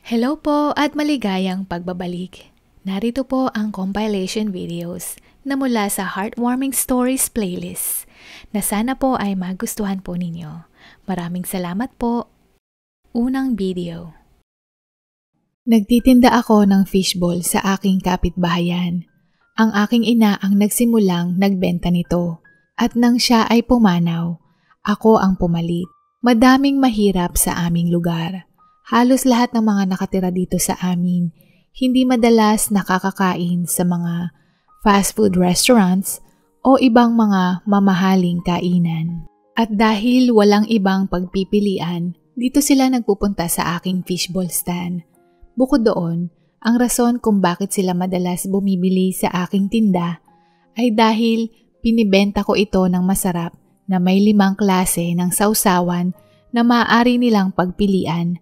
Hello po at maligayang pagbabalik. Narito po ang compilation videos na mula sa Heartwarming Stories playlist na sana po ay magustuhan po ninyo. Maraming salamat po. Unang video. Nagtitinda ako ng fishball sa aking kapitbahayan. Ang aking ina ang nagsimulang nagbenta nito at nang siya ay pumanaw, ako ang pumalit. Madaming mahirap sa aming lugar. Halos lahat ng mga nakatira dito sa amin, hindi madalas nakakakain sa mga fast food restaurants o ibang mga mamahaling kainan. At dahil walang ibang pagpipilian, dito sila nagpupunta sa aking fishball stand. Bukod doon, ang rason kung bakit sila madalas bumibili sa aking tinda ay dahil pinibenta ko ito ng masarap na may 5 klase ng sausawan na maaari nilang pagpilian.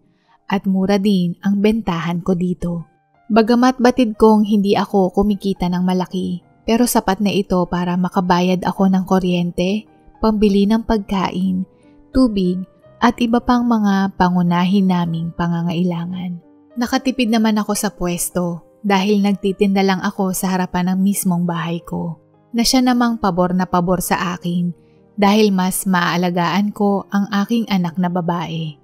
At mura din ang bentahan ko dito. Bagamat batid kong hindi ako kumikita ng malaki, pero sapat na ito para makabayad ako ng kuryente, pambili ng pagkain, tubig, at iba pang mga pangunahin naming pangangailangan. Nakatipid naman ako sa pwesto dahil nagtitinda lang ako sa harapan ng mismong bahay ko, na siya namang pabor na pabor sa akin dahil mas maaalagaan ko ang aking anak na babae.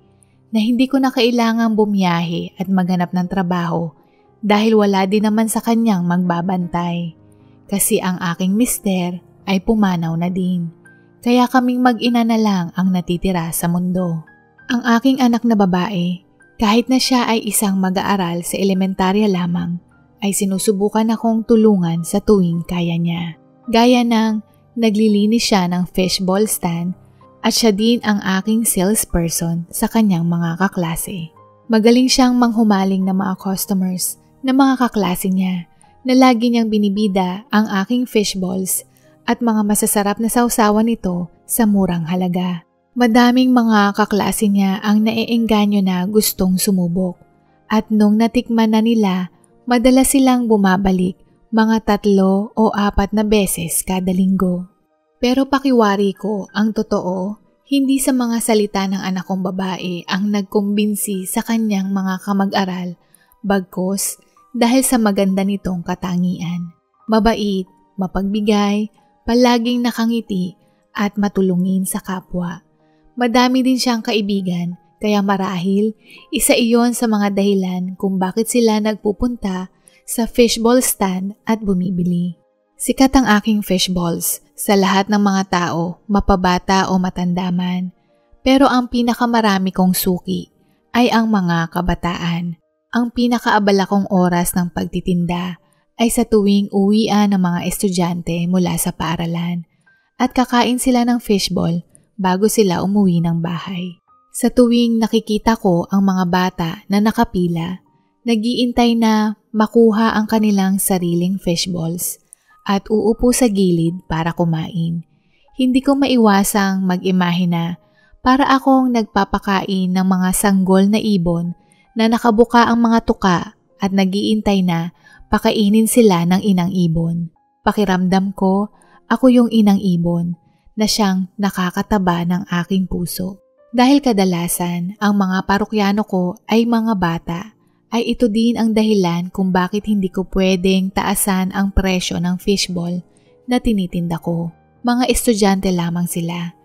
Na hindi ko na kailangang bumiyahe at maghanap ng trabaho dahil wala din naman sa kanyang magbabantay. Kasi ang aking mister ay pumanaw na din. Kaya kaming mag-ina na lang ang natitira sa mundo. Ang aking anak na babae, kahit na siya ay isang mag-aaral sa elementarya lamang, ay sinusubukan akong tulungan sa tuwing kaya niya. Gaya ng naglilinis siya ng fishball stand at siya din ang aking salesperson sa kanyang mga kaklase. Magaling siyang manghumaling ng mga customers na mga kaklase niya na lagi niyang binibida ang aking fishballs at mga masasarap na sausawan nito sa murang halaga. Madaming mga kaklase niya ang naeengganyo na gustong sumubok at nung natikman na nila, madalas silang bumabalik mga 3 o 4 na beses kada linggo. Pero pakiwari ko, ang totoo, hindi sa mga salita ng anak kong babae ang nagkumbinsi sa kanyang mga kamag-aral, bagkus dahil sa maganda nitong katangian. Mabait, mapagbigay, palaging nakangiti at matulungin sa kapwa. Madami din siyang kaibigan, kaya marahil isa iyon sa mga dahilan kung bakit sila nagpupunta sa fishball stand at bumibili. Sikat ang aking fishballs sa lahat ng mga tao, mapabata o matanda man. Pero ang pinakamarami kong suki ay ang mga kabataan. Ang pinakaabala kong oras ng pagtitinda ay sa tuwing uwian ng mga estudyante mula sa paaralan at kakain sila ng fishball bago sila umuwi ng bahay. Sa tuwing nakikita ko ang mga bata na nakapila, nag-iintay na makuha ang kanilang sariling fishballs at uupo sa gilid para kumain. Hindi ko maiwasang mag-imahina para akong nagpapakain ng mga sanggol na ibon na nakabuka ang mga tuka at nag-iintay na pakainin sila ng inang ibon. Pakiramdam ko, ako yung inang ibon na siyang nakakataba ng aking puso. Dahil kadalasan ang mga parokyano ko ay mga bata, ay ito din ang dahilan kung bakit hindi ko pwedeng taasan ang presyo ng fishball na tinitinda ko. Mga estudyante lamang sila.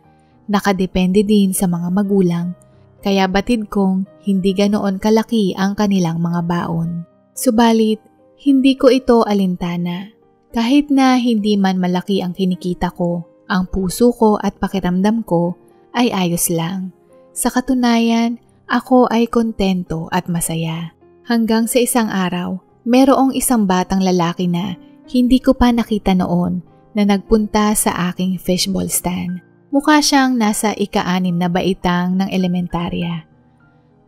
Nakadepende din sa mga magulang, kaya batid kong hindi ganoon kalaki ang kanilang mga baon. Subalit, hindi ko ito alintana. Kahit na hindi man malaki ang kinikita ko, ang puso ko at pakiramdam ko ay ayos lang. Sa katunayan, ako ay kontento at masaya. Hanggang sa isang araw, merong isang batang lalaki na hindi ko pa nakita noon na nagpunta sa aking fishball stand. Mukha siyang nasa ika-6 na baitang ng elementarya.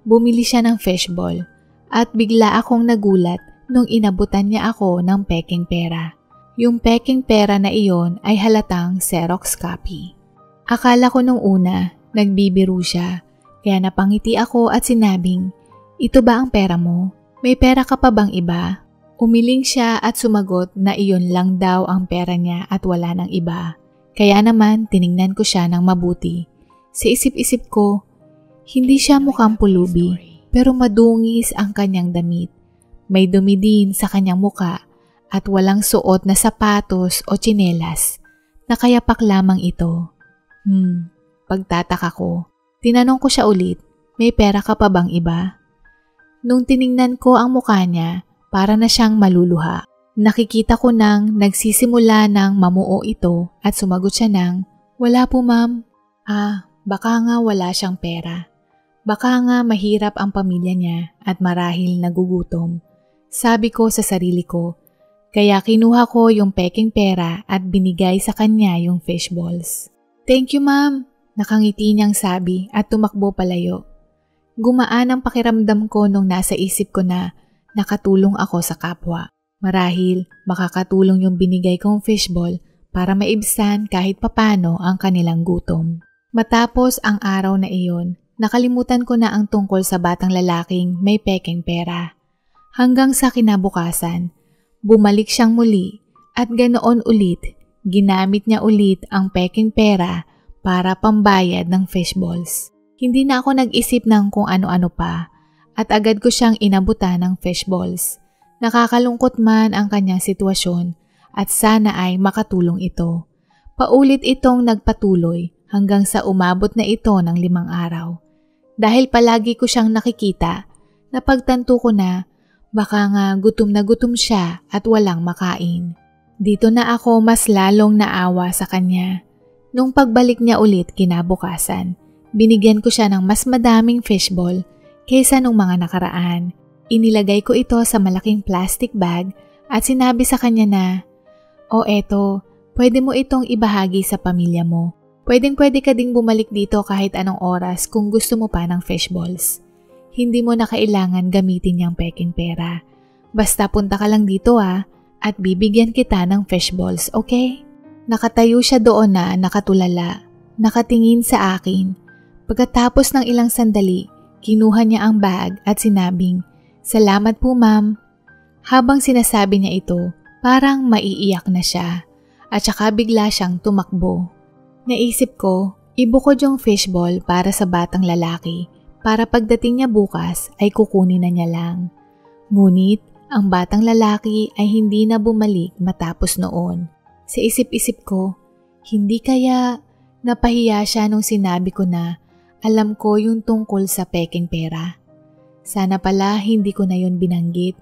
Bumili siya ng fishball at bigla akong nagulat nung inabutan niya ako ng peking pera. Yung peking pera na iyon ay halatang Xerox copy. Akala ko nung una, nagbibiro siya, kaya napangiti ako at sinabing, "Ito ba ang pera mo? May pera ka pa bang iba?" Umiling siya at sumagot na iyon lang daw ang pera niya at wala ng iba. Kaya naman tiningnan ko siya ng mabuti. Sa isip-isip ko, Hindi siya mukhang pulubi, pero madungis ang kanyang damit. May dumi din sa kanyang muka at walang suot na sapatos o tsinelas. Nakayapak lamang ito. Pagtataka ko. Tinanong ko siya ulit, may pera ka pa bang iba? Nung tiningnan ko ang mukha niya, para na siyang maluluha. Nakikita ko nang nagsisimula ng mamuo ito at sumagot siya ng, "Wala po ma'am." Baka nga wala siyang pera. Baka nga mahirap ang pamilya niya at marahil nagugutom. Sabi ko sa sarili ko, kaya kinuha ko yung peking pera at binigay sa kanya yung fish balls. "Thank you ma'am," nakangiti niyang sabi at tumakbo palayo. Gumaan ang pakiramdam ko nung nasa isip ko na nakatulong ako sa kapwa. Marahil makakatulong yung binigay kong fishball para maibsan kahit papano ang kanilang gutom. Matapos ang araw na iyon, nakalimutan ko na ang tungkol sa batang lalaking may pekeng pera. Hanggang sa kinabukasan, bumalik siyang muli at ganoon ulit, ginamit niya ulit ang pekeng pera para pambayad ng fishballs. Hindi na ako nag-isip ng kung ano-ano pa at agad ko siyang inabutan ng fishballs. Nakakalungkot man ang kanyang sitwasyon at sana ay makatulong ito. Paulit itong nagpatuloy hanggang sa umabot na ito ng 5 araw. Dahil palagi ko siyang nakikita, napagtanto ko na baka nga gutom na gutom siya at walang makain. Dito na ako mas lalong naawa sa kanya. Nung pagbalik niya ulit kinabukasan, binigyan ko siya ng mas madaming fishball kaysa nung mga nakaraan. Inilagay ko ito sa malaking plastic bag at sinabi sa kanya na, "O eto, pwede mo itong ibahagi sa pamilya mo. Pwedeng-pwede ka ding bumalik dito kahit anong oras kung gusto mo pa ng fishballs. Hindi mo na kailangan gamitin yung peking pera. Basta punta ka lang dito at bibigyan kita ng fishballs, okay?" Nakatayo siya doon na nakatulala, nakatingin sa akin. Pagkatapos ng ilang sandali, kinuha niya ang bag at sinabing, "Salamat po ma'am." Habang sinasabi niya ito, parang maiiyak na siya at saka bigla siyang tumakbo. Naisip ko, ibukod yung fishball para sa batang lalaki para pagdating niya bukas ay kukunin na niya lang. Ngunit ang batang lalaki ay hindi na bumalik matapos noon. Sa isip-isip ko, hindi kaya napahiya siya nung sinabi ko na alam ko yung tungkol sa peking pera. Sana pala hindi ko na yun binanggit.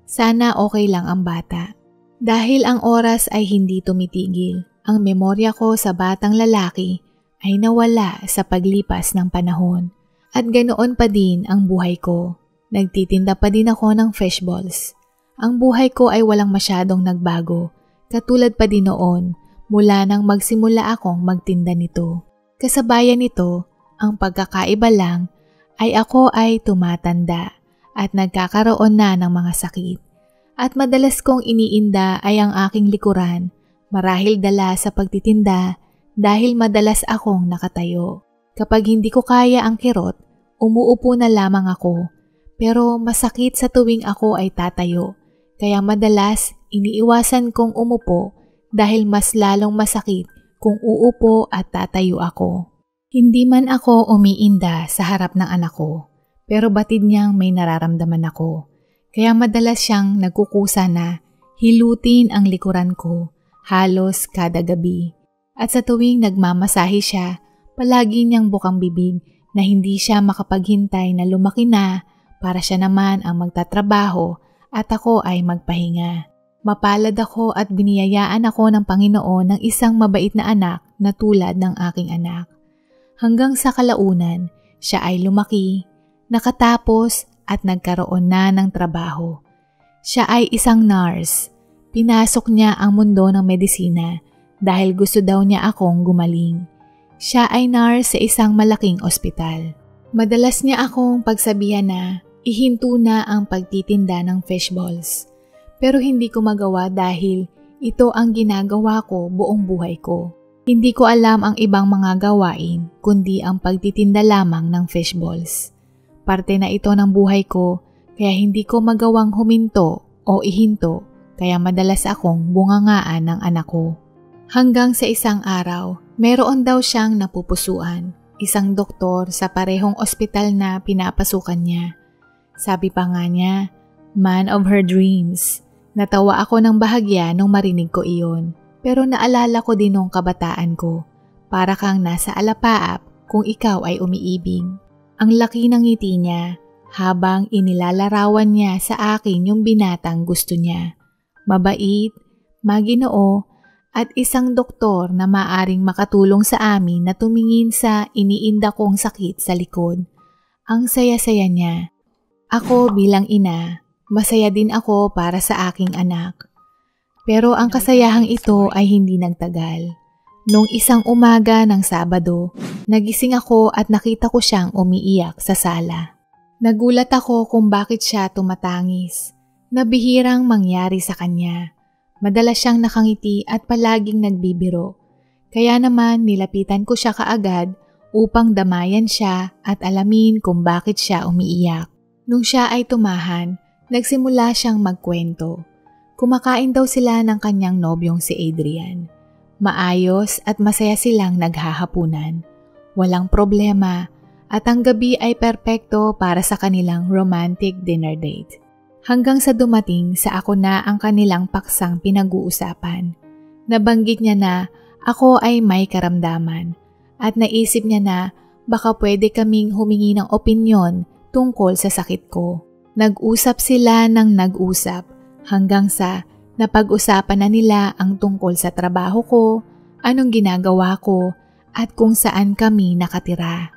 Sana okay lang ang bata. Dahil ang oras ay hindi tumitigil, ang memorya ko sa batang lalaki ay nawala sa paglipas ng panahon. At ganoon pa din ang buhay ko. Nagtitinda pa din ako ng fishballs. Ang buhay ko ay walang masyadong nagbago. Katulad pa din noon mula nang magsimula akong magtinda nito. Kasabayan nito, ang pagkakaiba lang ay ako ay tumatanda at nagkakaroon na ng mga sakit. At madalas kong iniinda ay ang aking likuran, marahil dala sa pagtitinda dahil madalas akong nakatayo. Kapag hindi ko kaya ang kirot, umuupo na lamang ako. Pero masakit sa tuwing ako ay tatayo, kaya madalas iniiwasan kong umupo dahil mas lalong masakit kung uupo at tatayo ako. Hindi man ako umiinda sa harap ng anak ko, pero batid niyang may nararamdaman ako. Kaya madalas siyang nagkukusa na hilutin ang likuran ko halos kada gabi. At sa tuwing nagmamasahe siya, palagi niyang bukang bibig na hindi siya makapaghintay na lumaki na para siya naman ang magtatrabaho at ako ay magpahinga. Mapalad ako at biniyayaan ako ng Panginoon ng isang mabait na anak na tulad ng aking anak. Hanggang sa kalaunan, siya ay lumaki, nakatapos at nagkaroon na ng trabaho. Siya ay isang nurse. Pinasok niya ang mundo ng medisina dahil gusto daw niya akong gumaling. Siya ay nurse sa isang malaking ospital. Madalas niya akong pagsabihan na ihinto na ang pagtitinda ng fishballs. Pero hindi ko magawa dahil ito ang ginagawa ko buong buhay ko. Hindi ko alam ang ibang mga gawain kundi ang pagtitinda lamang ng fishballs. Parte na ito ng buhay ko kaya hindi ko magawang huminto o ihinto kaya madalas akong bungangaan ng anak ko. Hanggang sa isang araw, meron daw siyang napupusuan. isang doktor sa parehong ospital na pinapasukan niya. Sabi pa nga niya, man of her dreams. Natawa ako ng bahagya nung marinig ko iyon. Pero naalala ko din nung kabataan ko. Para kang nasa alapaap kung ikaw ay umiibig. Ang laki ng ngiti niya habang inilalarawan niya sa akin yung binatang gusto niya. Mabait, maginoo, at isang doktor na maaring makatulong sa amin na tumingin sa iniinda kong sakit sa likod. Ang saya-saya niya. Ako bilang ina, masaya din ako para sa aking anak. Pero ang kasayahang ito ay hindi nagtagal. Nung isang umaga ng Sabado, nagising ako at nakita ko siyang umiiyak sa sala. Nagulat ako kung bakit siya tumatangis. Nabihirang mangyari sa kanya. Madalas siyang nakangiti at palaging nagbibiro. Kaya naman nilapitan ko siya kaagad upang damayan siya at alamin kung bakit siya umiiyak. Nung siya ay tumahan, nagsimula siyang magkwento. Kumakain daw sila ng kanyang nobyong si Adrian. Maayos at masaya silang naghahapunan. Walang problema at ang gabi ay perpekto para sa kanilang romantic dinner date. Hanggang sa dumating sa ako na ang kanilang paksang pinag-uusapan. Nabanggit niya na ako ay may karamdaman at naisip niya na baka pwede kaming humingi ng opinyon tungkol sa sakit ko. Nag-usap sila ng nag-usap hanggang sa napag-usapan na nila ang tungkol sa trabaho ko, anong ginagawa ko, at kung saan kami nakatira.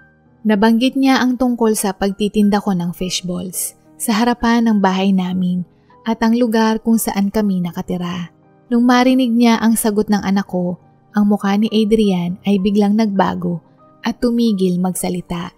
Nabanggit niya ang tungkol sa pagtitinda ko ng fishballs sa harapan ng bahay namin at ang lugar kung saan kami nakatira. Nung marinig niya ang sagot ng anak ko, ang mukha ni Adrian ay biglang nagbago at tumigil magsalita.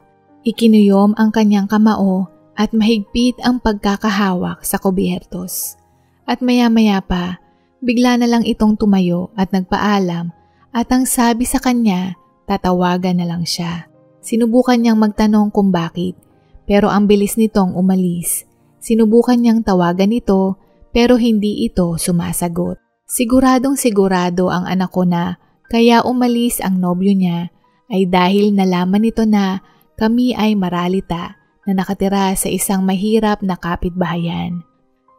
Ikinuyom ang kanyang kamao at mahigpit ang pagkakahawak sa kubyertos. At maya-maya pa, bigla na lang itong tumayo at nagpaalam at ang sabi sa kanya, tatawagan na lang siya. Sinubukan niyang magtanong kung bakit, pero ang bilis nitong umalis. Sinubukan niyang tawagan ito, pero hindi ito sumasagot. Siguradong sigurado ang anak ko na kaya umalis ang nobyo niya ay dahil nalaman nito na kami ay maralita na nakatira sa isang mahirap na kapitbahayan.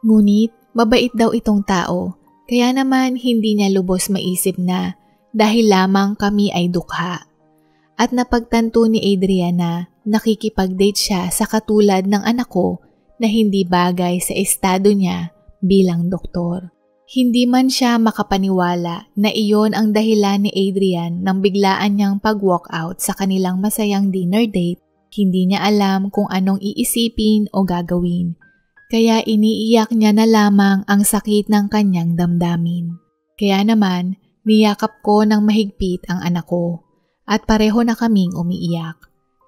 Ngunit, mabait daw itong tao, kaya naman hindi niya lubos maisip na dahil lamang kami ay dukha. At napagtanto ni Adrian na nakikipag-date siya sa katulad ng anak ko na hindi bagay sa estado niya bilang doktor. Hindi man siya makapaniwala na iyon ang dahilan ni Adrian nang biglaan niyang pag-walk out sa kanilang masayang dinner date. Hindi niya alam kung anong iisipin o gagawin. Kaya iniiyak niya na lamang ang sakit ng kanyang damdamin. Kaya naman, niyakap ko ng mahigpit ang anak ko at pareho na kaming umiiyak.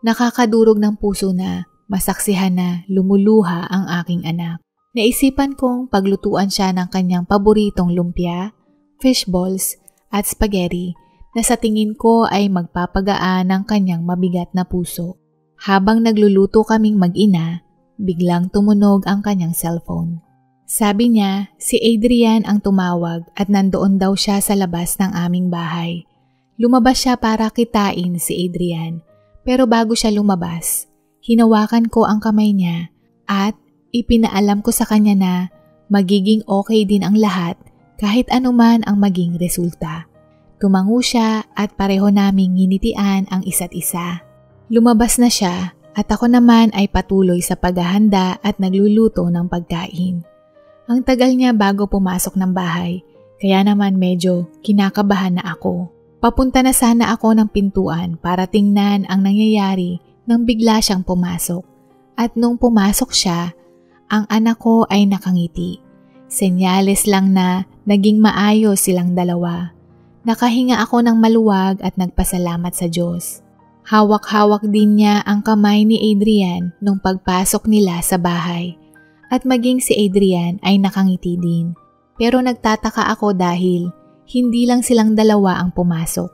Nakakadurog ng puso na masaksihan na lumuluha ang aking anak. Naisipan kong paglutuan siya ng kanyang paboritong lumpia, fishballs at spaghetti na sa tingin ko ay magpapagaan ng kanyang mabigat na puso. Habang nagluluto kaming mag-ina, biglang tumunog ang kanyang cellphone. Sabi niya, si Adrian ang tumawag at nandoon daw siya sa labas ng aming bahay. Lumabas siya para kitain si Adrian, pero bago siya lumabas, hinawakan ko ang kamay niya at ipinaalam ko sa kanya na magiging okay din ang lahat kahit anuman ang maging resulta. Tumango siya at pareho naming nginitian ang isa't isa. Lumabas na siya at ako naman ay patuloy sa paghahanda at nagluluto ng pagkain. Ang tagal niya bago pumasok ng bahay, kaya naman medyo kinakabahan na ako. Papunta na sana ako ng pintuan para tingnan ang nangyayari nang bigla siyang pumasok. At nung pumasok siya, ang anak ko ay nakangiti. Senyales lang na naging maayos silang dalawa. Nakahinga ako ng maluwag at nagpasalamat sa Diyos. Hawak-hawak din niya ang kamay ni Adrian nung pagpasok nila sa bahay. At maging si Adrian ay nakangiti din. Pero nagtataka ako dahil hindi lang silang dalawa ang pumasok.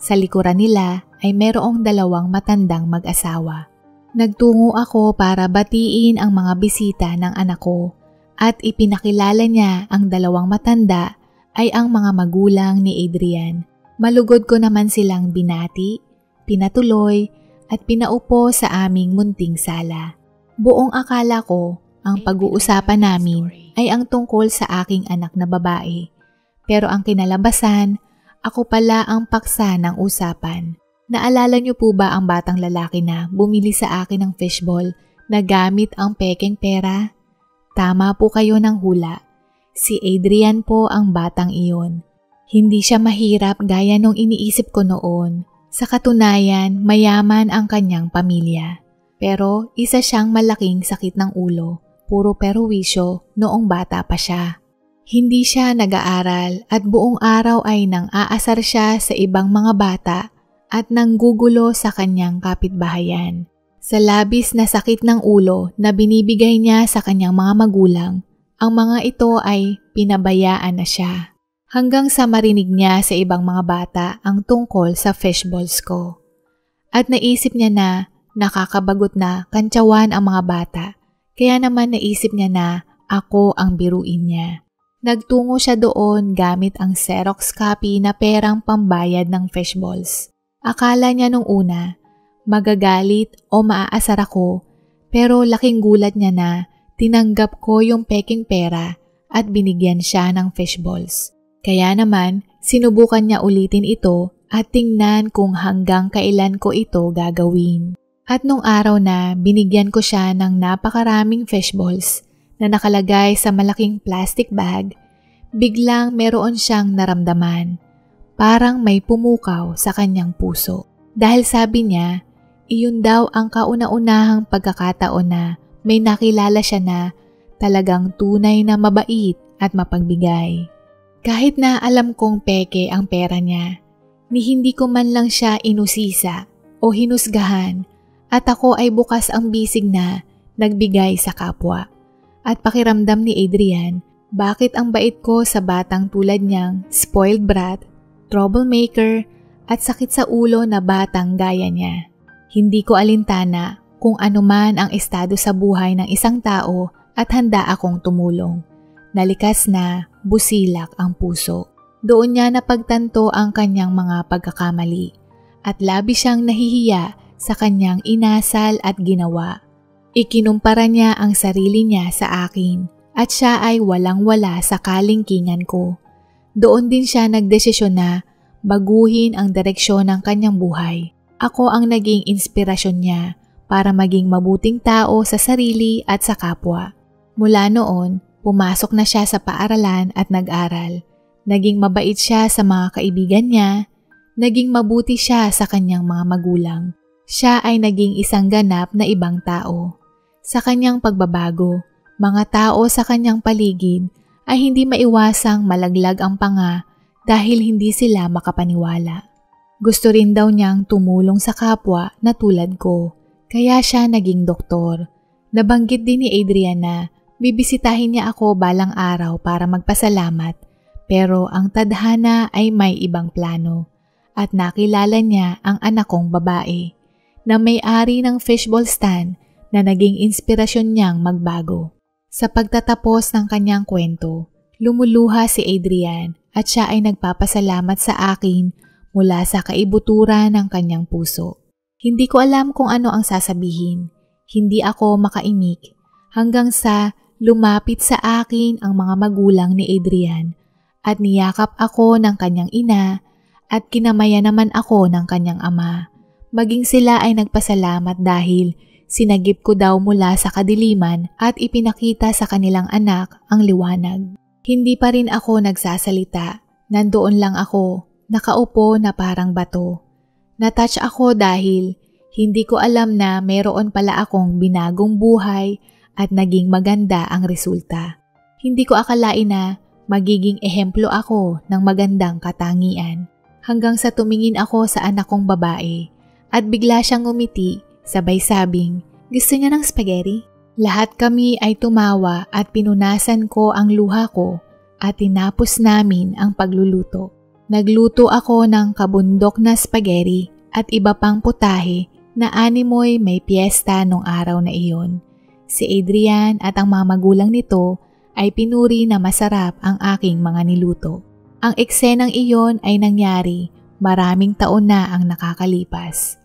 Sa likuran nila ay merong dalawang matandang mag-asawa. Nagtungo ako para batiin ang mga bisita ng anak ko at ipinakilala niya ang dalawang matanda ay ang mga magulang ni Adrian. Malugod ko naman silang binati, pinatuloy at pinaupo sa aming munting sala. Buong akala ko, ang pag-uusapan namin ay ang tungkol sa aking anak na babae. Pero ang kinalabasan, ako pala ang paksa ng usapan. Naalala niyo po ba ang batang lalaki na bumili sa akin ng fishball na gamit ang pekeng pera? Tama po kayo ng hula. Si Adrian po ang batang iyon. Hindi siya mahirap gaya nung iniisip ko noon. Sa katunayan, mayaman ang kanyang pamilya. Pero isa siyang malaking sakit ng ulo, puro perwisyo noong bata pa siya. Hindi siya nag-aaral at buong araw ay nang aasar siya sa ibang mga bata at nanggugulo sa kanyang kapitbahayan. Sa labis na sakit ng ulo na binibigay niya sa kanyang mga magulang, ang mga ito ay pinabayaan na siya. Hanggang sa marinig niya sa ibang mga bata ang tungkol sa fishballs ko. At naisip niya na nakakabagot na kantsawan ang mga bata, kaya naman naisip niya na ako ang biruin niya. Nagtungo siya doon gamit ang Xerox copy na perang pambayad ng fishballs. Akala niya nung una, magagalit o maaasar ako, pero laking gulat niya na tinanggap ko yung peking pera at binigyan siya ng fishballs. Kaya naman, sinubukan niya ulitin ito at tingnan kung hanggang kailan ko ito gagawin. At nung araw na binigyan ko siya ng napakaraming fishballs na nakalagay sa malaking plastic bag, biglang meron siyang naramdaman. Parang may pumukaw sa kanyang puso. Dahil sabi niya, iyon daw ang kauna-unahang pagkakataon na may nakilala siya na talagang tunay na mabait at mapagbigay. Kahit na alam kong peke ang pera niya, ni hindi ko man lang siya inusisa o hinusgahan at ako ay bukas ang bisig na nagbigay sa kapwa. At pakiramdam ni Adrian, bakit ang bait ko sa batang tulad niyang spoiled brat, troublemaker at sakit sa ulo na batang gaya niya. Hindi ko alintana kung anuman ang estado sa buhay ng isang tao at handa akong tumulong. Nalikas na, busilak ang puso. Doon niya napagtanto ang kanyang mga pagkakamali at labis siyang nahihiya sa kanyang inasal at ginawa. Ikinumpara niya ang sarili niya sa akin at siya ay walang-wala sa kalingkingan ko. Doon din siya nagdesisyon na baguhin ang direksyon ng kanyang buhay. Ako ang naging inspirasyon niya para maging mabuting tao sa sarili at sa kapwa. Mula noon, pumasok na siya sa paaralan at nag-aral. Naging mabait siya sa mga kaibigan niya. Naging mabuti siya sa kanyang mga magulang. Siya ay naging isang ganap na ibang tao. Sa kanyang pagbabago, mga tao sa kanyang paligid ay hindi maiwasang malaglag ang panga dahil hindi sila makapaniwala. Gusto rin daw niyang tumulong sa kapwa na tulad ko, kaya siya naging doktor. Nabanggit din ni Adrian na bibisitahin niya ako balang araw para magpasalamat, pero ang tadhana ay may ibang plano at nakilala niya ang anak kong babae na may-ari ng fishball stand na naging inspirasyon niyang magbago. Sa pagtatapos ng kanyang kwento, lumuluha si Adrian at siya ay nagpapasalamat sa akin mula sa kaibuturan ng kanyang puso. Hindi ko alam kung ano ang sasabihin. Hindi ako makaimik hanggang sa lumapit sa akin ang mga magulang ni Adrian at niyakap ako ng kanyang ina at kinamayan naman ako ng kanyang ama. Maging sila ay nagpasalamat dahil sinagip ko daw mula sa kadiliman at ipinakita sa kanilang anak ang liwanag. Hindi pa rin ako nagsasalita. Nandoon lang ako, nakaupo na parang bato. Natouch ako dahil hindi ko alam na meron pala akong binagong buhay at naging maganda ang resulta. Hindi ko akalain na magiging ehemplo ako ng magandang katangian. Hanggang sa tumingin ako sa anak kong babae at bigla siyang ngumiti, sabay sabing, gusto niya ng spaghetti? Lahat kami ay tumawa at pinunasan ko ang luha ko at tinapos namin ang pagluluto. Nagluto ako ng kabundok na spaghetti at iba pang putahe na animoy may piyesta nung araw na iyon. Si Adrian at ang mga magulang nito ay pinuri na masarap ang aking mga niluto. Ang eksenang iyon ay nangyari maraming taon na ang nakakalipas.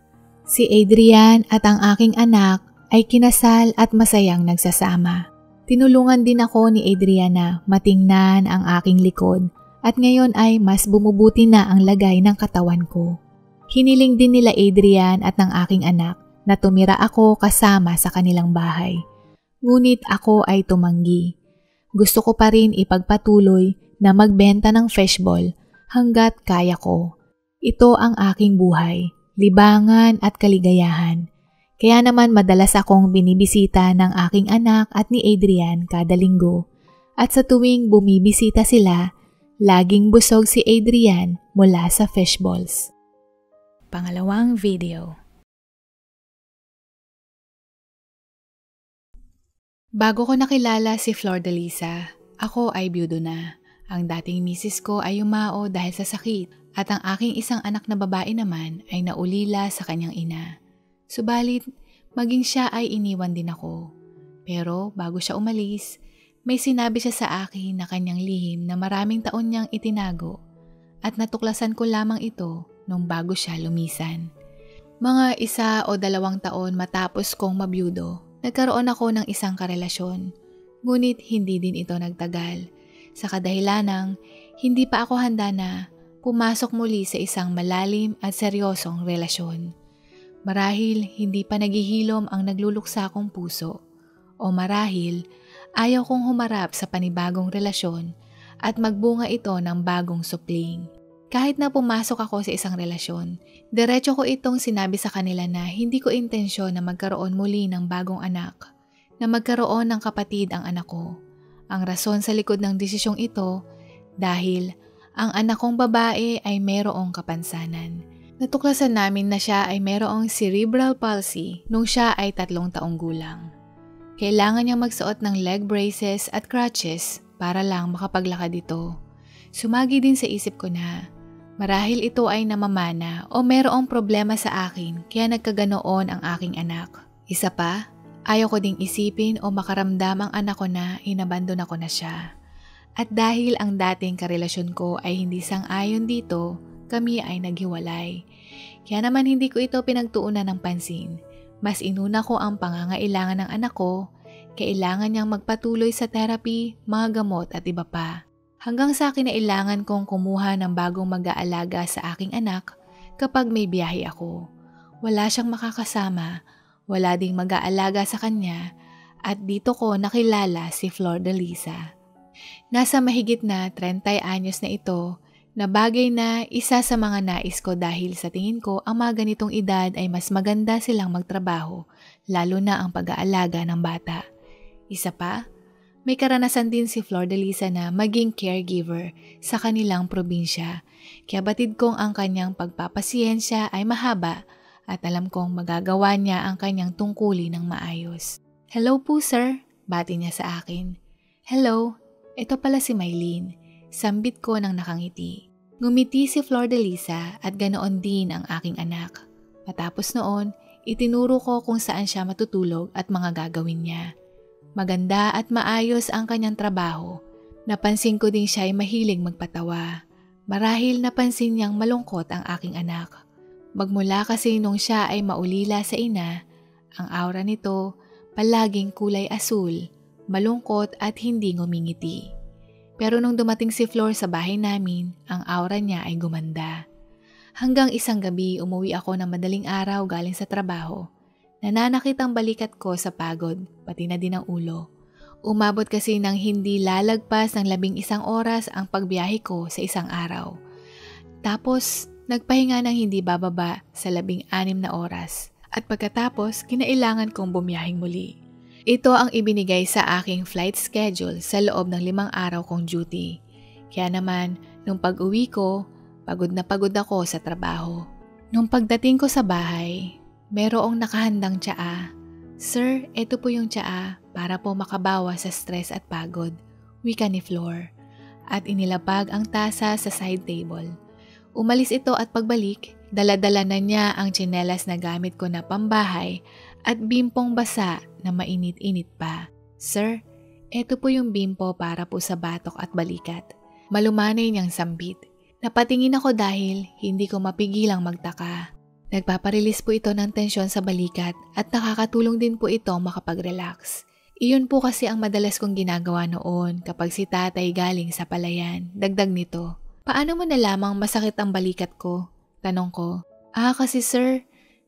Si Adrian at ang aking anak ay kinasal at masayang nagsasama. Tinulungan din ako ni Adrian na matingnan ang aking likod at ngayon ay mas bumubuti na ang lagay ng katawan ko. Hiniling din nila Adrian at ng aking anak na tumira ako kasama sa kanilang bahay. Ngunit ako ay tumanggi. Gusto ko pa rin ipagpatuloy na magbenta ng fishball hanggat kaya ko. Ito ang aking buhay, libangan at kaligayahan. Kaya naman madalas akong binibisita ng aking anak at ni Adrian kada linggo. At sa tuwing bumibisita sila, laging busog si Adrian mula sa fishballs. Pangalawang video. Bago ko nakilala si Flor de Lisa, ako ay byudo na. Ang dating misis ko ay yumao dahil sa sakit at ang aking isang anak na babae naman ay naulila sa kanyang ina. Subalit, maging siya ay iniwan din ako. Pero bago siya umalis, may sinabi siya sa akin na kanyang lihim na maraming taon niyang itinago at natuklasan ko lamang ito nung bago siya lumisan. Mga 1 o 2 taon matapos kong mabyudo, nagkaroon ako ng isang karelasyon. Ngunit hindi din ito nagtagal. Sa kadahilanang, hindi pa ako handa na pumasok muli sa isang malalim at seryosong relasyon. Marahil hindi pa naghihilom ang nagluluksa kong puso. O marahil ayaw kong humarap sa panibagong relasyon at magbunga ito ng bagong supling. Kahit na pumasok ako sa isang relasyon, diretso ko itong sinabi sa kanila na hindi ko intensyon na magkaroon muli ng bagong anak, na magkaroon ng kapatid ang anak ko. Ang rason sa likod ng desisyong ito dahil ang anak kong babae ay mayroong kapansanan. Natuklasan namin na siya ay mayroong cerebral palsy nung siya ay 3 taong gulang. Kailangan niyang magsuot ng leg braces at crutches para lang makapaglakad ito. Sumagi din sa isip ko na marahil ito ay namamana o mayroong problema sa akin kaya nagkaganoon ang aking anak. Isa pa, ayaw ko ding isipin o makaramdam ang anak ko na inabandon ako na siya. At dahil ang dating karelasyon ko ay hindi sang-ayon dito, kami ay naghiwalay. Kaya naman hindi ko ito pinagtuunan ng pansin. Mas inuna ko ang pangangailangan ng anak ko, kailangan niyang magpatuloy sa therapy, mga gamot at iba pa. Hanggang sa kinailangan kong kumuha ng bagong mag-aalaga sa aking anak kapag may biyahe ako. Wala siyang makakasama, wala ding mag-aalaga sa kanya at dito ko nakilala si Flor de Lisa. Nasa mahigit na 30 anyos na ito, na bagay na isa sa mga nais ko dahil sa tingin ko ang mga ganitong edad ay mas maganda silang magtrabaho, lalo na ang pag-aalaga ng bata. Isa pa, may karanasan din si Flor de Lisa na maging caregiver sa kanilang probinsya, kaya batid kong ang kanyang pagpapasiyensya ay mahaba at alam kong magagawa niya ang kanyang tungkulin ng maayos. "Hello po sir," bati niya sa akin. "Hello, ito pala si Mylene," sambit ko ng nakangiti. Ngumiti si Flor de Lisa at ganoon din ang aking anak. Matapos noon, itinuro ko kung saan siya matutulog at mga gagawin niya. Maganda at maayos ang kanyang trabaho. Napansin ko din siya ay mahilig magpatawa. Marahil napansin niyang malungkot ang aking anak. Magmula kasi nung siya ay maulila sa ina, ang aura nito palaging kulay asul, malungkot at hindi ngumingiti. Pero nung dumating si Flor sa bahay namin, ang aura niya ay gumanda. Hanggang isang gabi umuwi ako ng madaling araw galing sa trabaho. Nananakit ang balikat ko sa pagod, pati na din ang ulo. Umabot kasi ng hindi lalagpas ng 11 oras ang pagbiyahe ko sa isang araw. Tapos, nagpahinga ng hindi bababa sa 16 na oras. At pagkatapos, kinailangan kong bumiyahing muli. Ito ang ibinigay sa aking flight schedule sa loob ng 5 araw kong duty. Kaya naman, nung pag-uwi ko, pagod na pagod ako sa trabaho. Nung pagdating ko sa bahay, merong nakahandang tsaa. "Sir, ito po yung tsaa para po makabawas sa stress at pagod," wika ni Flor. At inilapag ang tasa sa side table. Umalis ito at pagbalik, dala-dala na niya ang tsinelas na gamit ko na pambahay at bimpong basa na mainit-init pa. "Sir, eto po yung bimpo para po sa batok at balikat." Malumanay niyang sambit. Napatingin ako dahil hindi ko mapigilang magtaka. Nagpaparelease po ito ng tensyon sa balikat at nakakatulong din po ito makapag-relax. Iyon po kasi ang madalas kong ginagawa noon kapag si tatay galing sa palayan. Dagdag nito, paano mo nalamang masakit ang balikat ko? Tanong ko. Kasi sir,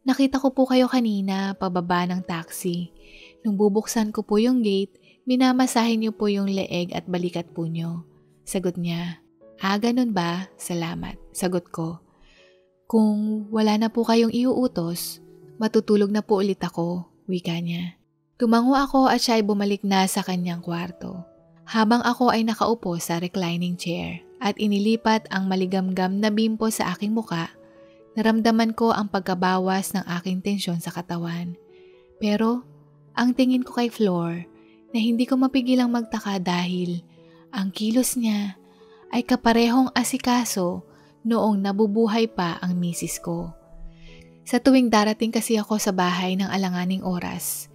nakita ko po kayo kanina pababa ng taxi. Nung bubuksan ko po yung gate, minamasahin niyo po yung leeg at balikat po niyo. Sagot niya. Ganun ba? Salamat. Sagot ko. Kung wala na po kayong iuutos, matutulog na po ulit ako, wika niya. Tumango ako at siya ay bumalik na sa kanyang kwarto. Habang ako ay nakaupo sa reclining chair at inilipat ang maligamgam na bimpo sa aking muka, naramdaman ko ang pagkabawas ng aking tensyon sa katawan. Pero ang tingin ko kay Flor na hindi ko mapigilang magtaka dahil ang kilos niya ay kaparehong asikaso noong nabubuhay pa ang misis ko. Sa tuwing darating kasi ako sa bahay ng alanganing oras,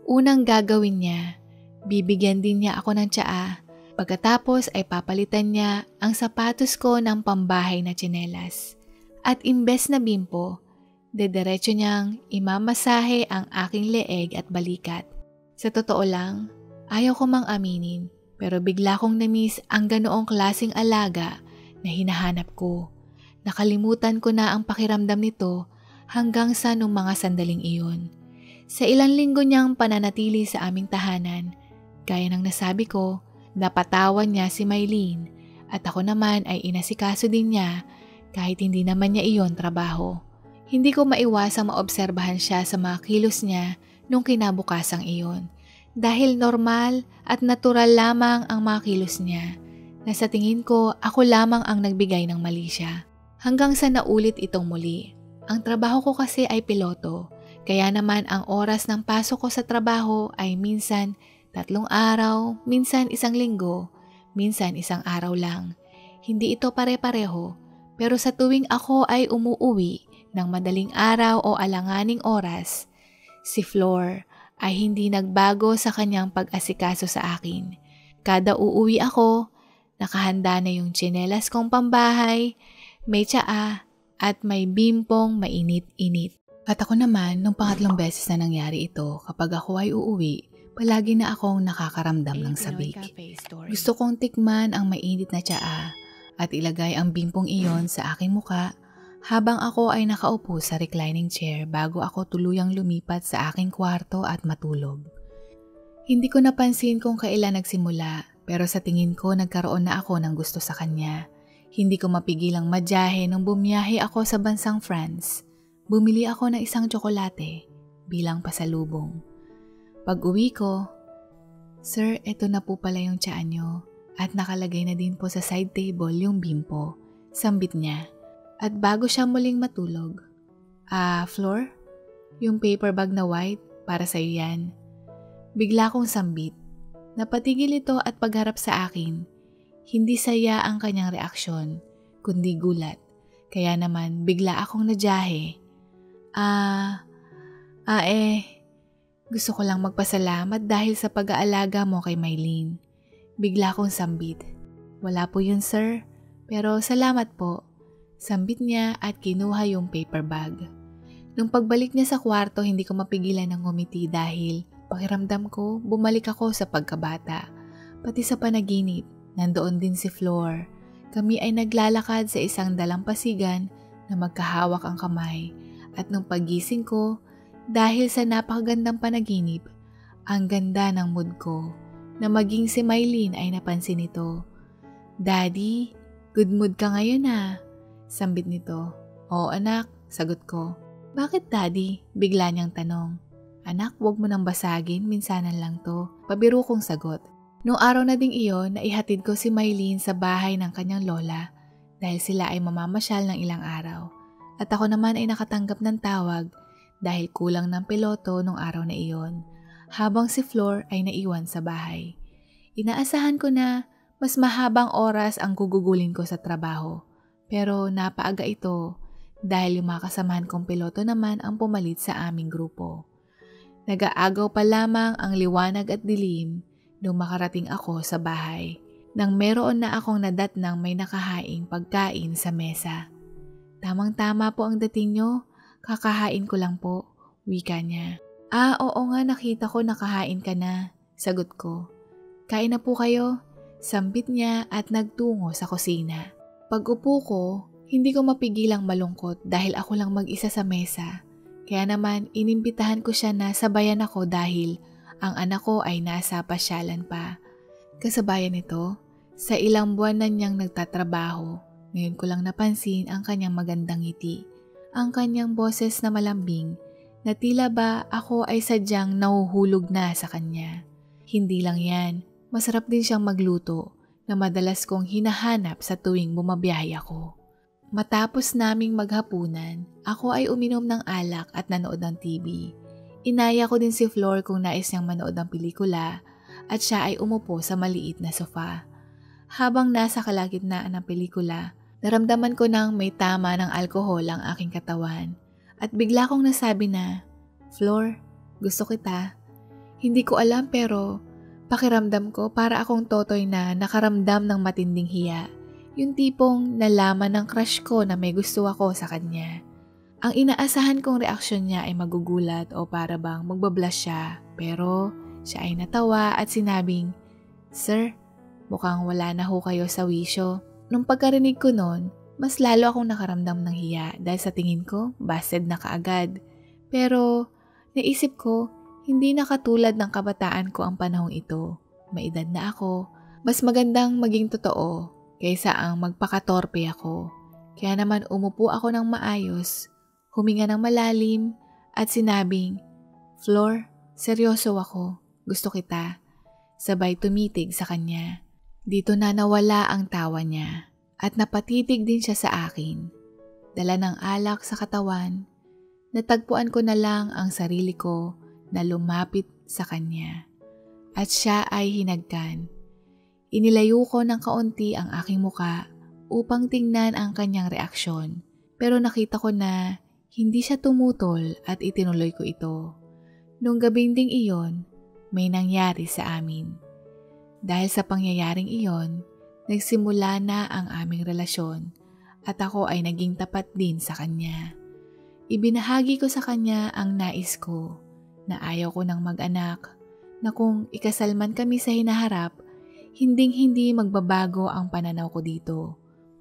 unang gagawin niya, bibigyan din niya ako ng tsaa. Pagkatapos ay papalitan niya ang sapatos ko ng pambahay na tsinelas. At imbes na bimpo, dediretso niyang imamasahe ang aking leeg at balikat. Sa totoo lang, ayaw ko mang aminin, pero bigla kong na-miss ang ganoong klaseng alaga na hinahanap ko. Nakalimutan ko na ang pakiramdam nito hanggang sa nung mga sandaling iyon. Sa ilang linggo niyang pananatili sa aming tahanan, gaya ng nasabi ko, napatawan niya si Mylene at ako naman ay inasikaso din niya kahit hindi naman niya iyon trabaho. Hindi ko maiwasang maobserbahan siya sa mga kilos niya nung kinabukasang iyon dahil normal at natural lamang ang mga kilos niya na sa tingin ko ako lamang ang nagbigay ng mali siya. Hanggang sa naulit itong muli. Ang trabaho ko kasi ay piloto, kaya naman ang oras ng pasok ko sa trabaho ay minsan 3 araw, minsan 1 linggo, minsan 1 araw lang. Hindi ito pare-pareho, pero sa tuwing ako ay umuuwi ng madaling araw o alanganing oras, si Flor ay hindi nagbago sa kanyang pag-asikaso sa akin. Kada uuwi ako, nakahanda na yung tsinelas kong pambahay, may tsaa at may bimpong mainit-init. At ako naman, nung pangatlong beses na nangyari ito, kapag ako ay uuwi, palagi na akong nakakaramdam ng sabik. Gusto kong tikman ang mainit na tsaa at ilagay ang bimpong iyon sa aking muka habang ako ay nakaupo sa reclining chair bago ako tuluyang lumipat sa aking kwarto at matulog. Hindi ko napansin kung kailan nagsimula, pero sa tingin ko nagkaroon na ako ng gusto sa kanya. Hindi ko mapigilang madyahe nung bumiyahe ako sa bansang France. Bumili ako ng isang tsokolate bilang pasalubong. Pag-uwi ko, Sir, eto na po pala yung tsaa nyo at nakalagay na din po sa side table yung bimpo. Sambit niya. At bago siya muling matulog, Flor, yung paper bag na white, para sa'yo yan. Bigla kong sambit. Napatigil ito at pagharap sa akin. Hindi saya ang kanyang reaksyon, kundi gulat. Kaya naman bigla akong nadyahe. Gusto ko lang magpasalamat dahil sa pag-aalaga mo kay Mylene. Bigla akong sambit. Wala po yun sir, pero salamat po. Sambit niya at kinuha yung paper bag. Nung pagbalik niya sa kwarto, hindi ko mapigilan ng ngumiti dahil pakiramdam ko bumalik ako sa pagkabata. Pati sa panaginip, nandoon din si Flor. Kami ay naglalakad sa isang dalampasigan na magkahawak ang kamay. At nung pagising ko, dahil sa napakagandang panaginip, ang ganda ng mood ko na maging si Mylene ay napansin nito. Daddy, good mood ka ngayon Sambit nito. Oo anak, sagot ko. Bakit daddy? Bigla niyang tanong. Anak, wag mo nang basagin, minsanan lang to. Pabiro kong sagot. Noong araw na ding iyon, naihatid ko si Mylene sa bahay ng kanyang lola dahil sila ay mamamasyal ng ilang araw. At ako naman ay nakatanggap ng tawag dahil kulang ng piloto nung araw na iyon, habang si Flor ay naiwan sa bahay. Inaasahan ko na mas mahabang oras ang gugugulin ko sa trabaho, pero napaaga ito dahil yung mga kasamahan kong piloto naman ang pumalit sa aming grupo. Nag-aagaw pa lamang ang liwanag at dilim nung makarating ako sa bahay, nang meron na akong nadatnang may nakahaing pagkain sa mesa. Tamang-tama po ang dating nyo, Kakahain ko lang po, wika niya. Oo nga, nakita ko nakahain ka na, sagot ko. Kain na po kayo, sambit niya at nagtungo sa kusina. Pag-upo ko, hindi ko mapigilang malungkot dahil ako lang mag-isa sa mesa. Kaya naman inimbitahan ko siya na sabayan ako dahil ang anak ko ay nasa pasyalan pa. Kasabayan nito, sa ilang buwan na niyang nagtatrabaho, ngayon ko lang napansin ang kanyang magandang ngiti. Ang kanyang boses na malambing na tila ba ako ay sadyang nahuhulog na sa kanya. Hindi lang yan, masarap din siyang magluto na madalas kong hinahanap sa tuwing bumabiyahe ako. Matapos naming maghapunan, ako ay uminom ng alak at nanood ng TV. Inaya ko din si Flor kung nais niyang manood ng pelikula at siya ay umupo sa maliit na sofa. Habang nasa kalagitnaan ng pelikula, naramdaman ko nang may tama ng alkohol ang aking katawan at bigla kong nasabi na, Flor, gusto kita. Hindi ko alam pero pakiramdam ko para akong totoy na nakaramdam ng matinding hiya. Yung tipong nalaman ng crush ko na may gusto ako sa kanya. Ang inaasahan kong reaksyon niya ay magugulat o para bang magbablush siya. Pero siya ay natawa at sinabing, Sir, mukhang wala na ho kayo sa wisyo. Nung pagkarinig ko noon, mas lalo akong nakaramdam ng hiya dahil sa tingin ko, busted na kaagad. Pero naisip ko, hindi na katulad ng kabataan ko ang panahong ito. May edad na ako. Mas magandang maging totoo kaysa ang magpakatorpe ako. Kaya naman umupo ako ng maayos, huminga ng malalim at sinabing, Flor, seryoso ako, gusto kita. Sabay tumitig sa kanya. Dito na nawala ang tawa niya at napatitig din siya sa akin. Dala ng alak sa katawan, natagpuan ko na lang ang sarili ko na lumapit sa kanya. At siya ay hinagkan. Inilayo ko ng kaunti ang aking muka upang tingnan ang kanyang reaksyon. Pero nakita ko na hindi siya tumutol at itinuloy ko ito. Nung gabing ding iyon, may nangyari sa amin. Dahil sa pangyayaring iyon, nagsimula na ang aming relasyon at ako ay naging tapat din sa kanya. Ibinahagi ko sa kanya ang nais ko na ayaw ko ng mag-anak na kung ikasal man kami sa hinaharap, hinding-hindi magbabago ang pananaw ko dito.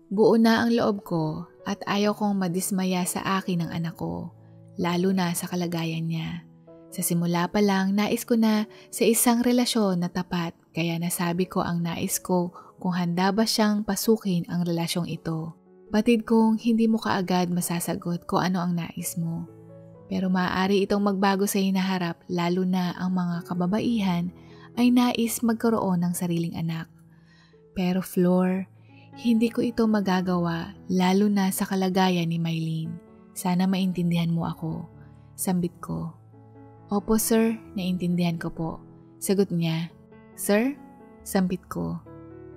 Buo na ang loob ko at ayaw kong madismaya sa akin ng anak ko, lalo na sa kalagayan niya. Sa simula pa lang, nais ko na sa isang relasyon na tapat, kaya nasabi ko ang nais ko kung handa ba siyang pasukin ang relasyong ito. Batid kong hindi mo kaagad masasagot kung ano ang nais mo. Pero maaari itong magbago sa hinaharap, lalo na ang mga kababaihan ay nais magkaroon ng sariling anak. Pero Flor, hindi ko ito magagawa lalo na sa kalagayan ni Mylene. Sana maintindihan mo ako. Sambit ko. Opo sir, naintindihan ko po. Sagot niya. Sir? Sambit ko.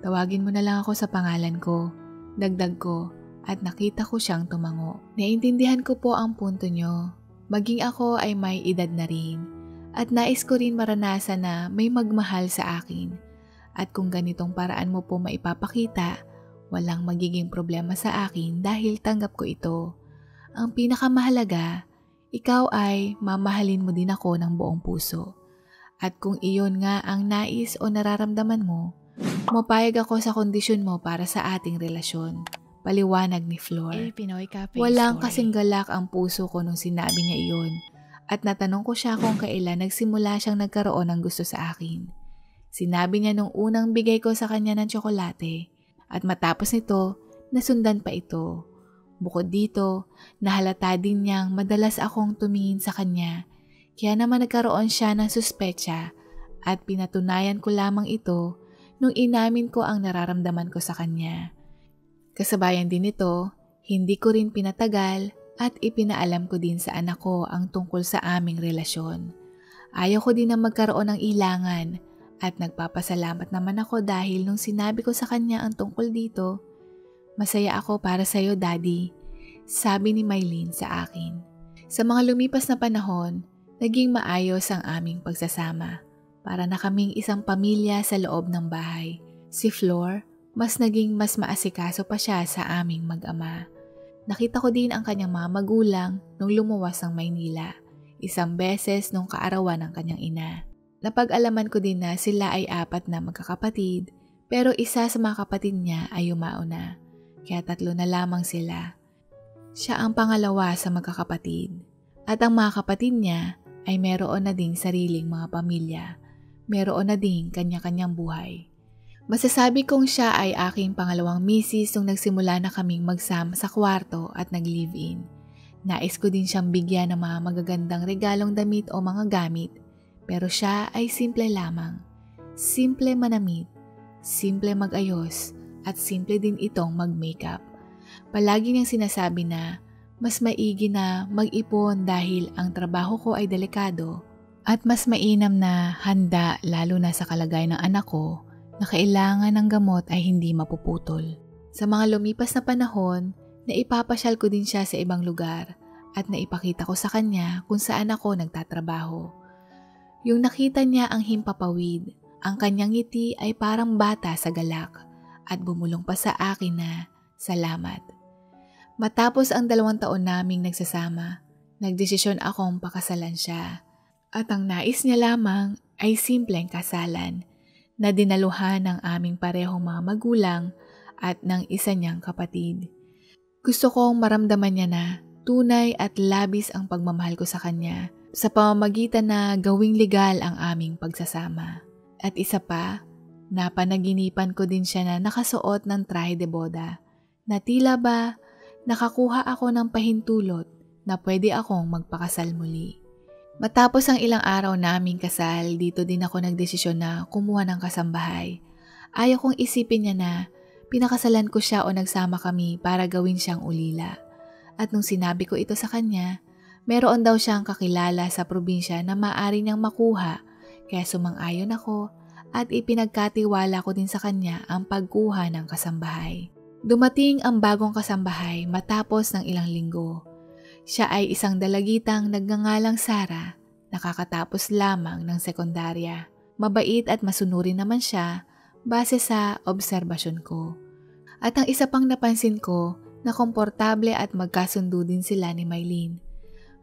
Tawagin mo na lang ako sa pangalan ko. Dagdag ko at nakita ko siyang tumango. Naintindihan ko po ang punto niyo. Maging ako ay may edad na rin. At nais ko rin maranasan na may magmahal sa akin. At kung ganitong paraan mo po maipapakita, walang magiging problema sa akin dahil tanggap ko ito. Ang pinakamahalaga, ikaw ay mamahalin mo din ako ng buong puso. At kung iyon nga ang nais o nararamdaman mo, mapayag ako sa kondisyon mo para sa ating relasyon. Paliwanag ni Flor. Walang kasing galak ang puso ko nung sinabi niya iyon. At natanong ko siya kung kailan nagsimula siyang nagkaroon ng gusto sa akin. Sinabi niya nung unang bigay ko sa kanya ng tsokolate at matapos nito, nasundan pa ito. Bukod dito, nahalata din niyang madalas akong tumingin sa kanya kaya naman nagkaroon siya ng suspetsa at pinatunayan ko lamang ito nung inamin ko ang nararamdaman ko sa kanya. Kasabayan din ito, hindi ko rin pinatagal at ipinaalam ko din sa anak ko ang tungkol sa aming relasyon. Ayaw ko din na magkaroon ng ilangan at nagpapasalamat naman ako dahil nung sinabi ko sa kanya ang tungkol dito, masaya ako para sa'yo, Daddy, sabi ni Mylene sa akin. Sa mga lumipas na panahon, naging maayos ang aming pagsasama. Para na kaming isang pamilya sa loob ng bahay. Si Flor, mas naging mas maasikaso pa siya sa aming mag-ama. Nakita ko din ang kanyang mga magulang nung lumuwas ng Maynila. Isang beses nung kaarawan ng kanyang ina. Napag-alaman ko din na sila ay 4 na magkakapatid, pero isa sa mga kapatid niya ay yumao na. Kaya 3 na lamang sila. Siya ang pangalawa sa magkakapatid. At ang mga kapatid niya ay meron na ding sariling mga pamilya. Meron na ding kanya-kanyang buhay. Masasabi kong siya ay aking pangalawang misis nung nagsimula na kaming magsama sa kwarto at nag-live-in. Nais ko din siyang bigyan ng mga magagandang regalong damit o mga gamit, pero siya ay simple lamang. Simple manamit, simple mag-ayos, at simple din itong mag-makeup. Palagi niyang sinasabi na mas maigi na mag-ipon dahil ang trabaho ko ay delikado at mas mainam na handa lalo na sa kalagayan ng anak ko na kailangan ng gamot ay hindi mapuputol. Sa mga lumipas na panahon, naipapasyal ko din siya sa ibang lugar at naipakita ko sa kanya kung saan ako nagtatrabaho. Yung nakita niya ang himpapawid, ang kanyang ngiti ay parang bata sa galak at bumulong pa sa akin na salamat. Matapos ang 2 taon naming nagsasama, nagdesisyon akong pakasalan siya. At ang nais niya lamang ay simpleng kasalan na dinaluhan ng aming parehong mga magulang at ng isa niyang kapatid. Gusto kong maramdaman niya na tunay at labis ang pagmamahal ko sa kanya sa pamamagitan na gawing legal ang aming pagsasama. At isa pa, napanaginipan ko din siya na nakasuot ng trahe de boda na tila ba nakakuha ako ng pahintulot na pwede akong magpakasal muli. Matapos ang ilang araw naming kasal, dito din ako nagdesisyon na kumuha ng kasambahay. Ayaw kong isipin niya na pinakasalan ko siya o nagsama kami para gawin siyang ulila. At nung sinabi ko ito sa kanya, meron daw siyang kakilala sa probinsya na maaari niyang makuha, kaya sumang-ayon ako at ipinagkatiwala ko din sa kanya ang pagkuha ng kasambahay. Dumating ang bagong kasambahay matapos ng ilang linggo. Siya ay isang dalagitang nagngangalang Sara, nakakatapos lamang ng sekundarya. Mabait at masunurin naman siya base sa obserbasyon ko. At ang isa pang napansin ko na komportable at magkasundo din sila ni Maylene.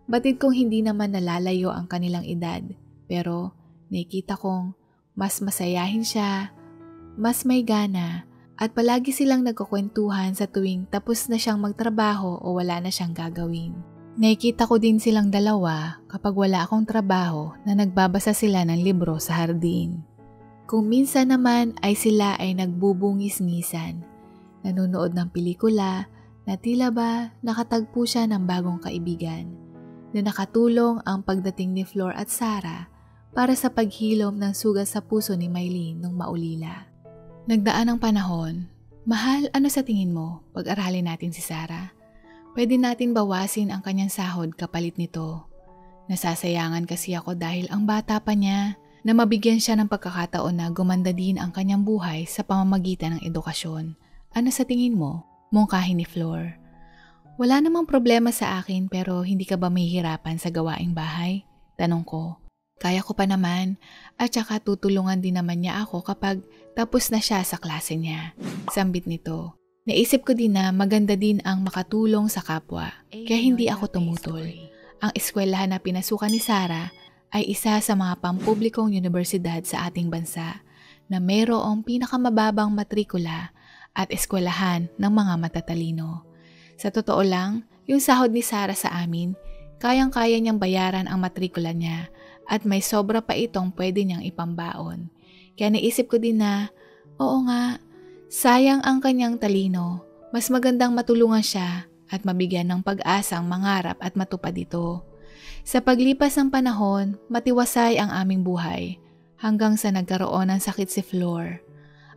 Batid kong hindi naman nalalayo ang kanilang edad, pero nakita kong mas masayahin siya, mas may gana, at palagi silang nagkukwentuhan sa tuwing tapos na siyang magtrabaho o wala na siyang gagawin. Nakikita ko din silang dalawa kapag wala akong trabaho na nagbabasa sila ng libro sa hardin. Kung minsan naman ay sila ay nagbubungis-ngisan, nanonood ng pelikula na tila ba nakatagpo siya ng bagong kaibigan, na nakatulong ang pagdating ni Flor at Sarah para sa paghilom ng sugat sa puso ni Maylene nung maulila. Nagdaan ang panahon. Mahal, ano sa tingin mo? Pag-aralin natin si Sarah. Pwede natin bawasin ang kanyang sahod kapalit nito. Nasasayangan kasi ako dahil ang bata pa niya na mabigyan siya ng pagkakataon na gumanda din ang kanyang buhay sa pamamagitan ng edukasyon. Ano sa tingin mo? Mungkahin ni Flor. Wala namang problema sa akin pero hindi ka ba mahihirapan sa gawaing bahay? Tanong ko. Kaya ko pa naman at saka tutulungan din naman niya ako kapag tapos na siya sa klase niya. Sambit nito. Naisip ko din na maganda din ang makatulong sa kapwa, kaya hindi ako tumutol. Ang eskwelahan na pinasukan ni Sarah ay isa sa mga pampublikong universidad sa ating bansa na mayroong pinakamababang matrikula at eskwelahan ng mga matatalino. Sa totoo lang, yung sahod ni Sarah sa amin, kayang-kaya niyang bayaran ang matrikula niya at may sobra pa itong pwede niyang ipambaon. Kaya naisip ko din na, oo nga, sayang ang kanyang talino. Mas magandang matulungan siya at mabigyan ng pag-asang mangarap at matupad ito. Sa paglipas ng panahon, matiwasay ang aming buhay hanggang sa nagkaroon ng sakit si Flor.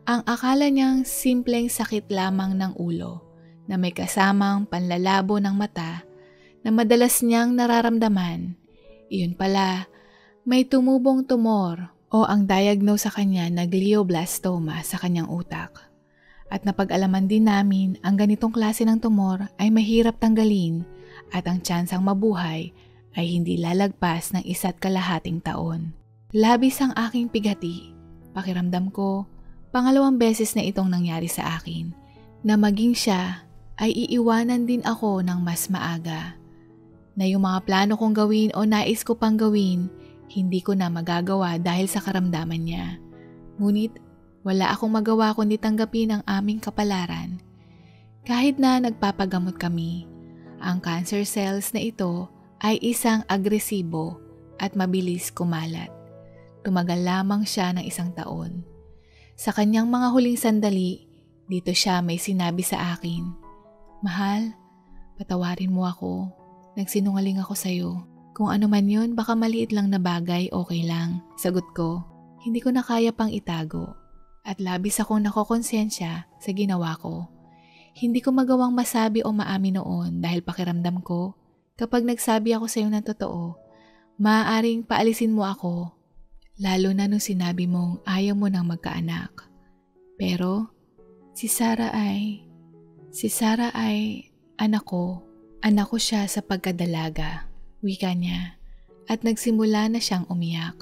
Ang akala niyang simpleng sakit lamang ng ulo na may kasamang panlalabo ng mata na madalas niyang nararamdaman. Iyon pala, may tumubong tumor o ang diagnose sa kanya na glioblastoma sa kanyang utak. At napag-alaman din namin ang ganitong klase ng tumor ay mahirap tanggalin at ang tsansang mabuhay ay hindi lalagpas ng 1.5 taon. Labis ang aking pighati. Pakiramdam ko, 2 beses na itong nangyari sa akin na maging siya ay iiwanan din ako ng mas maaga. Na yung mga plano kong gawin o nais ko pang gawin, hindi ko na magagawa dahil sa karamdaman niya. Ngunit wala akong magawa kundi tanggapin ang aming kapalaran. Kahit na nagpapagamot kami, ang cancer cells na ito ay isang agresibo at mabilis kumalat. Tumagal lamang siya ng 1 taon. Sa kanyang mga huling sandali, dito siya may sinabi sa akin, "Mahal, patawarin mo ako. Nagsinungaling ako sa'yo. Kung ano man yun, baka maliit lang na bagay, okay lang." Sagot ko, hindi ko na kaya pang itago at labis akong nakokonsensya sa ginawa ko. Hindi ko magawang masabi o maamin noon dahil pakiramdam ko, kapag nagsabi ako sa'yo ng totoo, maaaring paalisin mo ako. Lalo na nung sinabi mong ayaw mo nang magkaanak. Pero si Sarah ay anak ko. Anak ko siya sa pagkadalaga, wika niya, at nagsimula na siyang umiyak.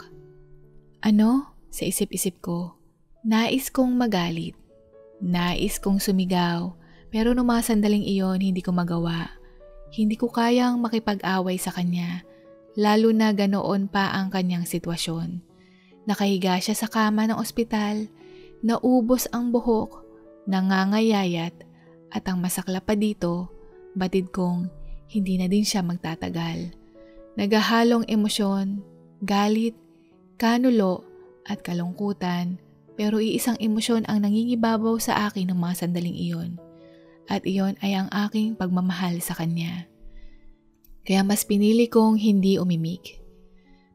Ano? Sa isip-isip ko, nais kong magalit. Nais kong sumigaw, pero nung mga sandaling iyon hindi ko magawa. Hindi ko kayang makipag-away sa kanya, lalo na ganoon pa ang kanyang sitwasyon. Nakahiga siya sa kama ng ospital, naubos ang buhok, nangangayayat, at ang masakla pa dito, batid kong hindi na din siya magtatagal. Nagahalong emosyon, galit, kanulo, at kalungkutan, pero iisang emosyon ang nangingibabaw sa akin ng mga sandaling iyon. At iyon ay ang aking pagmamahal sa kanya. Kaya mas pinili kong hindi umimik.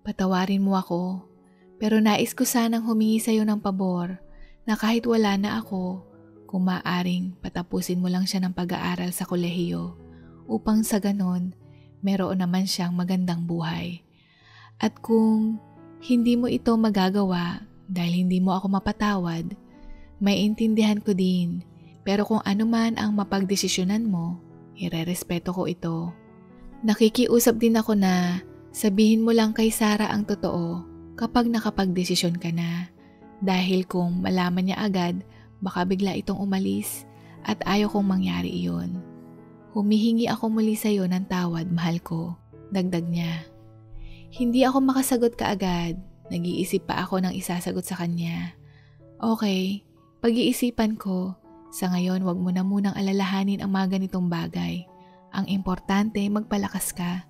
Patawarin mo ako, pero nais ko sanang humingi sa iyo ng pabor na kahit wala na ako, kung maaring patapusin mo lang siya ng pag-aaral sa kolehiyo upang sa ganon, meron naman siyang magandang buhay. At kung hindi mo ito magagawa dahil hindi mo ako mapatawad, maiintindihan ko din. Pero kung ano man ang mapagdesisyonan mo, irerespeto ko ito. Nakikiusap din ako na sabihin mo lang kay Sarah ang totoo kapag nakapagdesisyon ka na. Dahil kung malaman niya agad, baka bigla itong umalis at ayaw kong mangyari iyon. Humihingi ako muli sa iyo ng tawad, mahal ko. Dagdag niya. Hindi ako makasagot kaagad. Nag-iisip pa ako ng isasagot sa kanya. Okay, pag-iisipan ko. Sa ngayon, wag mo na munang alalahanin ang mga ganitong bagay. Ang importante, magpalakas ka.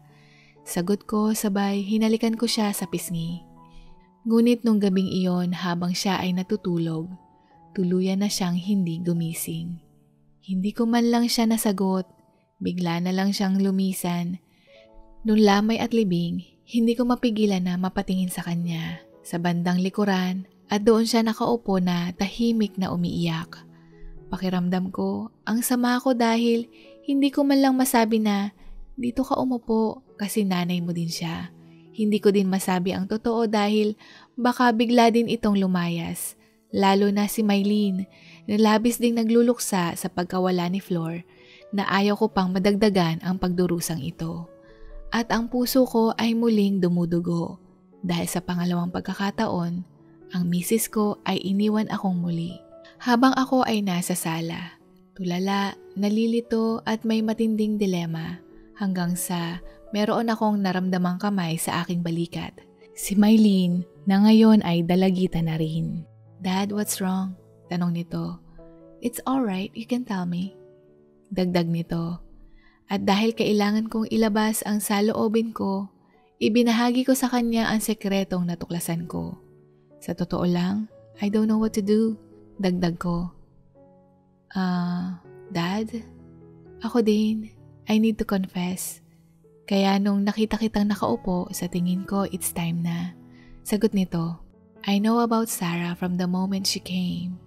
Sagot ko, sabay hinalikan ko siya sa pisngi. Ngunit nung gabing iyon habang siya ay natutulog, tuluyan na siyang hindi gumising. Hindi ko man lang siya nasagot, bigla na lang siyang lumisan. Nung lamay at libing, hindi ko mapigilan na mapatingin sa kanya, sa bandang likuran, at doon siya nakaupo na tahimik na umiiyak. Pakiramdam ko, ang sama ko dahil hindi ko man lang masabi na dito ka umupo kasi nanay mo din siya. Hindi ko din masabi ang totoo dahil baka bigla din itong lumayas. Lalo na si Mylene na labis ding nagluluksa sa pagkawala ni Flor na ayaw ko pang madagdagan ang pagdurusang ito. At ang puso ko ay muling dumudugo dahil sa pangalawang pagkakataon, ang misis ko ay iniwan akong muli. Habang ako ay nasa sala, tulala, nalilito at may matinding dilema hanggang sa meron akong naramdamang kamay sa aking balikat. Si Mylene na ngayon ay dalagita na rin. "Dad, what's wrong?" tanong nito. "It's alright, you can tell me." Dagdag nito. At dahil kailangan kong ilabas ang saloobin ko, ibinahagi ko sa kanya ang sekretong natuklasan ko. Sa totoo lang, I don't know what to do. Dagdag ko. Dad? Ako din. I need to confess. Kaya nung nakita kitang nakaupo, sa tingin ko it's time na. Sagot nito, I know about Sarah from the moment she came.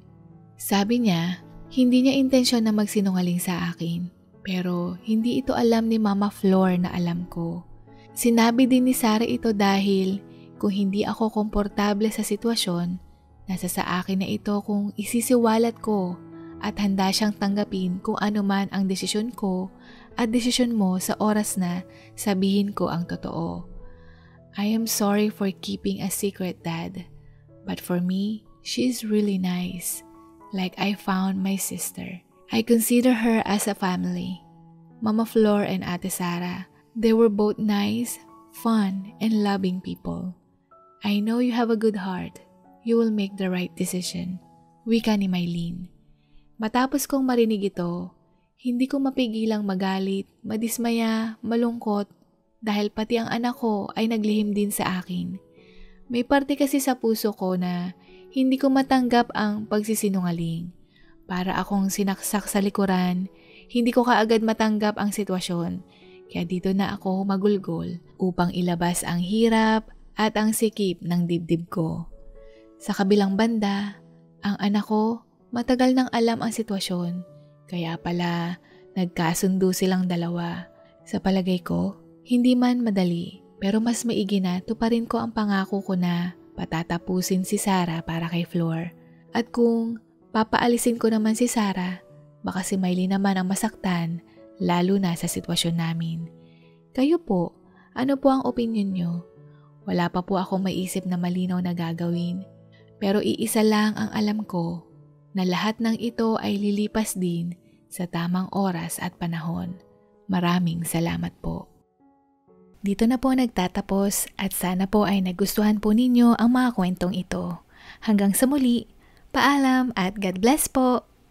Sabi niya, hindi niya intensyon na magsinungaling sa akin. Pero hindi ito alam ni Mama Flor na alam ko. Sinabi din ni Sarah ito dahil kung hindi ako komportable sa sitwasyon, nasa sa akin na ito kung isisiwalat ko at handa siyang tanggapin kung ano man ang desisyon ko at desisyon mo sa oras na sabihin ko ang totoo. I am sorry for keeping a secret, Dad. But for me, she is really nice. Like I found my sister. I consider her as a family. Mama Flor and Ate Sara, they were both nice, fun, and loving people. I know you have a good heart. You will make the right decision. Wika ni Mylene. Matapos kong marinig ito, hindi ko mapigilang magalit, madismaya, malungkot dahil pati ang anak ko ay naglihim din sa akin. May parte kasi sa puso ko na hindi ko matanggap ang pagsisinungaling. Para akong sinaksak sa likuran, hindi ko kaagad matanggap ang sitwasyon. Kaya dito na ako magulgol upang ilabas ang hirap at ang sikip ng dibdib ko. Sa kabilang banda, ang anak ko matagal nang alam ang sitwasyon. Kaya pala nagkasundo silang dalawa. Sa palagay ko, hindi man madali pero mas maigi na tuparin ko ang pangako ko na patatapusin si Sara para kay Flor. At kung papaalisin ko naman si Sara, baka si Mylene naman ang masaktan, lalo na sa sitwasyon namin. Kayo po, ano po ang opinion nyo? Wala pa po akong maisip na malinaw na gagawin. Pero iisa lang ang alam ko, na lahat ng ito ay lilipas din sa tamang oras at panahon. Maraming salamat po. Dito na po nagtatapos at sana po ay nagustuhan po ninyo ang mga kwentong ito. Hanggang sa muli, paalam at God bless po!